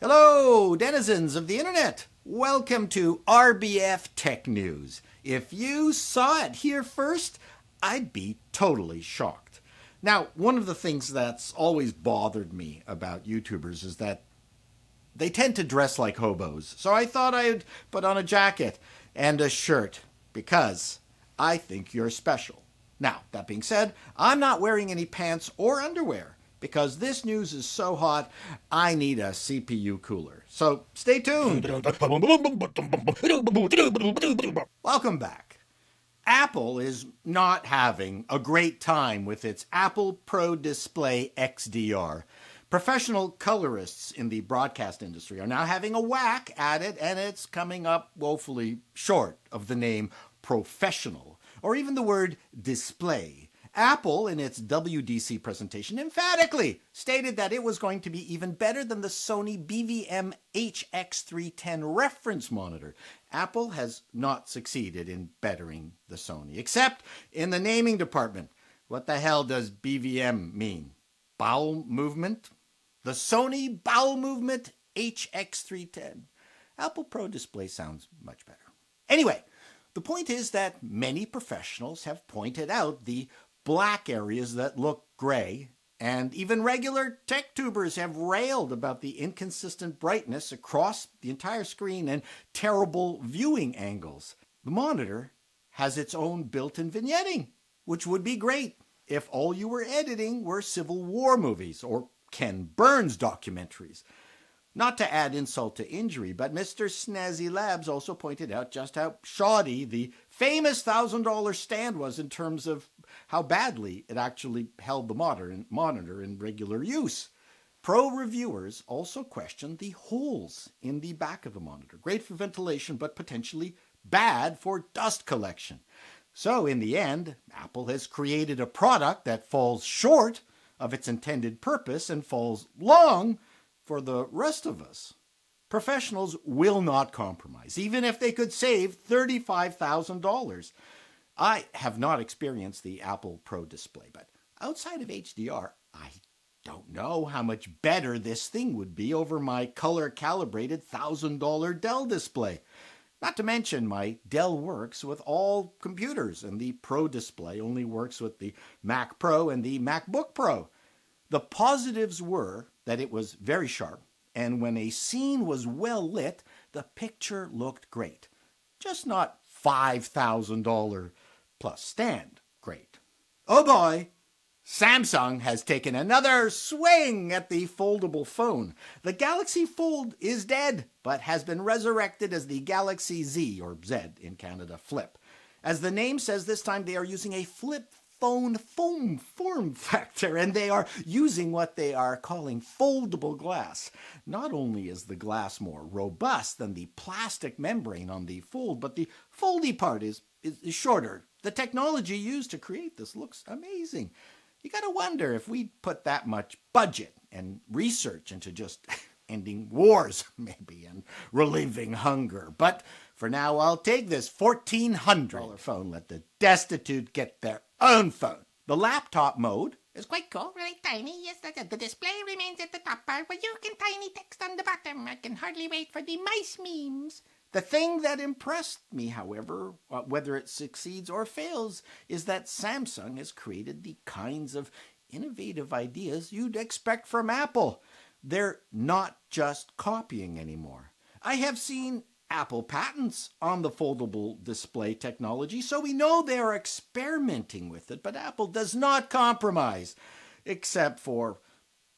Hello, denizens of the internet. Welcome to RBF Tech News. If you saw it here first, I'd be totally shocked. Now, one of the things that's always bothered me about YouTubers is that they tend to dress like hobos. So I thought I'd put on a jacket and a shirt because I think you're special. Now, that being said, I'm not wearing any pants or underwear because this news is so hot, I need a CPU cooler. So stay tuned. Welcome back. Apple is not having a great time with its Apple Pro Display XDR. Professional colorists in the broadcast industry are now having a whack at it, and it's coming up woefully short of the name professional, or even the word display. Apple, in its WDC presentation, emphatically stated that it was going to be even better than the Sony BVM HX310 reference monitor. Apple has not succeeded in bettering the Sony, except in the naming department. What the hell does BVM mean? Bowel movement? The Sony Bowel Movement HX310. Apple Pro Display sounds much better. Anyway, the point is that many professionals have pointed out the black areas that look gray, and even regular tech tubers have railed about the inconsistent brightness across the entire screen and terrible viewing angles. The monitor has its own built-in vignetting, which would be great if all you were editing were Civil War movies or Ken Burns documentaries. Not to add insult to injury, but Mr. Snazzy Labs also pointed out just how shoddy the famous $1,000 stand was in terms of how badly it actually held the monitor in regular use. Pro reviewers also questioned the holes in the back of the monitor. Great for ventilation, but potentially bad for dust collection. So in the end, Apple has created a product that falls short of its intended purpose and falls long for the rest of us. Professionals will not compromise, even if they could save $35,000. I have not experienced the Apple Pro Display, but outside of HDR, I don't know how much better this thing would be over my color-calibrated $1,000 Dell display. Not to mention, my Dell works with all computers, and the Pro Display only works with the Mac Pro and the MacBook Pro. The positives were that it was very sharp, and when a scene was well lit, the picture looked great. Just not $5,000 plus stand great. Oh boy! Samsung has taken another swing at the foldable phone. The Galaxy Fold is dead, but has been resurrected as the Galaxy Z, or Z in Canada, Flip. As the name says, this time they are using a flip phone foam form factor, and they are using what they are calling foldable glass. Not only is the glass more robust than the plastic membrane on the Fold, but the foldy part is shorter. The technology used to create this looks amazing. You gotta wonder if we put that much budget and research into just ending wars, maybe, and relieving hunger. But for now, I'll take this $1,400 phone. Let the destitute get their own phone. The laptop mode is quite cool. Really tiny, yes, the display remains at the top part, but you can tiny text on the bottom. I can hardly wait for the mice memes. The thing that impressed me, however, whether it succeeds or fails, is that Samsung has created the kinds of innovative ideas you'd expect from Apple. They're not just copying anymore. I have seen Apple patents on the foldable display technology, so we know they are experimenting with it, but Apple does not compromise, except for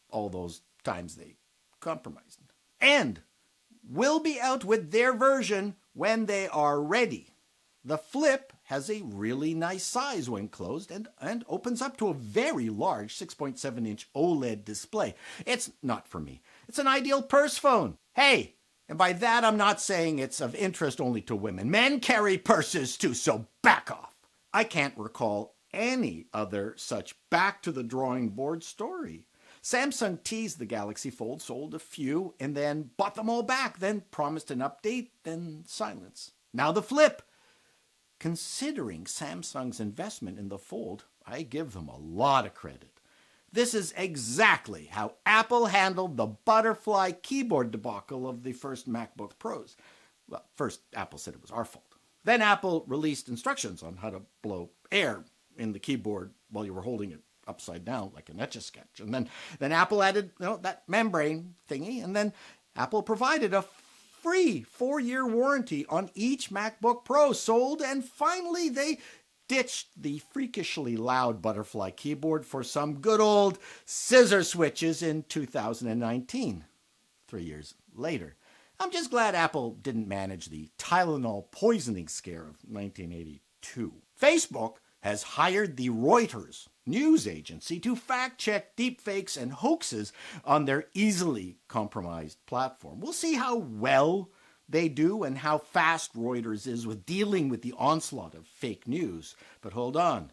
all those times they compromised. And will be out with their version when they are ready. The Flip has a really nice size when closed and opens up to a very large 6.7-inch OLED display. It's not for me. It's an ideal purse phone. Hey, and by that I'm not saying it's of interest only to women. Men carry purses too, so back off. I can't recall any other such back-to-the-drawing-board story. Samsung teased the Galaxy Fold, sold a few, and then bought them all back, then promised an update, then silence. Now the Flip. Considering Samsung's investment in the Fold, I give them a lot of credit. This is exactly how Apple handled the butterfly keyboard debacle of the first MacBook Pros. Well, first Apple said it was our fault. Then Apple released instructions on how to blow air in the keyboard while you were holding it upside down like an Etch-a-Sketch. And then Apple added that membrane thingy, and then Apple provided a free 4-year warranty on each MacBook Pro sold, and finally they ditched the freakishly loud butterfly keyboard for some good old scissor switches in 2019, 3 years later. I'm just glad Apple didn't manage the Tylenol poisoning scare of 1982. Facebook has hired the Reuters news agency to fact-check deepfakes and hoaxes on their easily compromised platform. We'll see how well they do and how fast Reuters is with dealing with the onslaught of fake news. But hold on.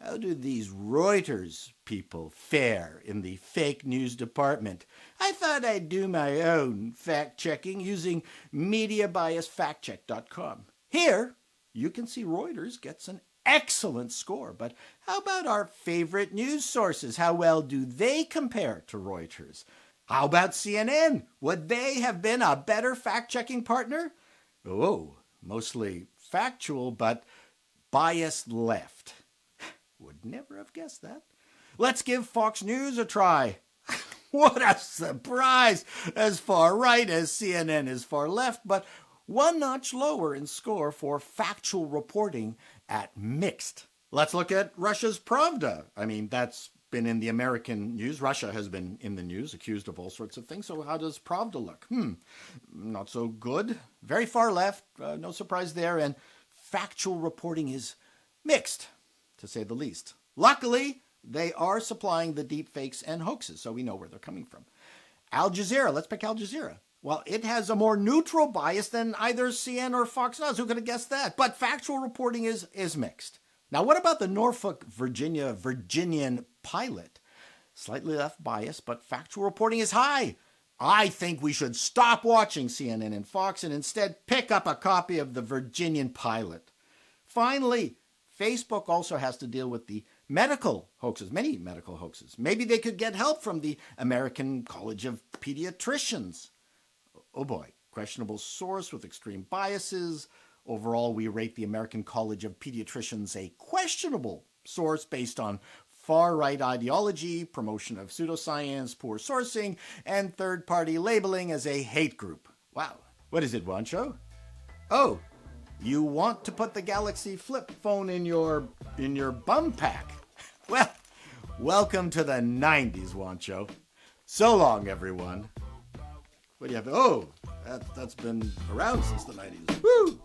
How do these Reuters people fare in the fake news department? I thought I'd do my own fact-checking using MediaBiasFactCheck.com. Here, you can see Reuters gets an excellent score. But how about our favorite news sources? How well do they compare to Reuters? How about CNN? Would they have been a better fact-checking partner? Oh, mostly factual, but biased left. Would never have guessed that. Let's give Fox News a try. What a surprise! As far right as CNN is far left, but one notch lower in score for factual reporting at mixed. Let's look at Russia's Pravda. I mean, that's been in the American news. Russia has been in the news, accused of all sorts of things. So how does Pravda look? Not so good. Very far left, no surprise there. And factual reporting is mixed, to say the least. Luckily, they are supplying the deep fakes and hoaxes, so we know where they're coming from. Al Jazeera, let's pick Al Jazeera. Well, it has a more neutral bias than either CNN or Fox News. Who could have guessed that? But factual reporting is mixed. Now, what about the Norfolk, Virginian pilot? Slightly left bias, but factual reporting is high. I think we should stop watching CNN and Fox and instead pick up a copy of the Virginian pilot. Finally, Facebook also has to deal with the medical hoaxes, many medical hoaxes. Maybe they could get help from the American College of Pediatricians. Oh boy, questionable source with extreme biases. Overall, we rate the American College of Pediatricians a questionable source based on far-right ideology, promotion of pseudoscience, poor sourcing, and third-party labeling as a hate group. Wow. What is it, Wancho? Oh, you want to put the Galaxy flip phone in your bum pack? Well, welcome to the 90s, Wancho. So long, everyone. What do you have? Oh, that's been around since the 90s. Woo!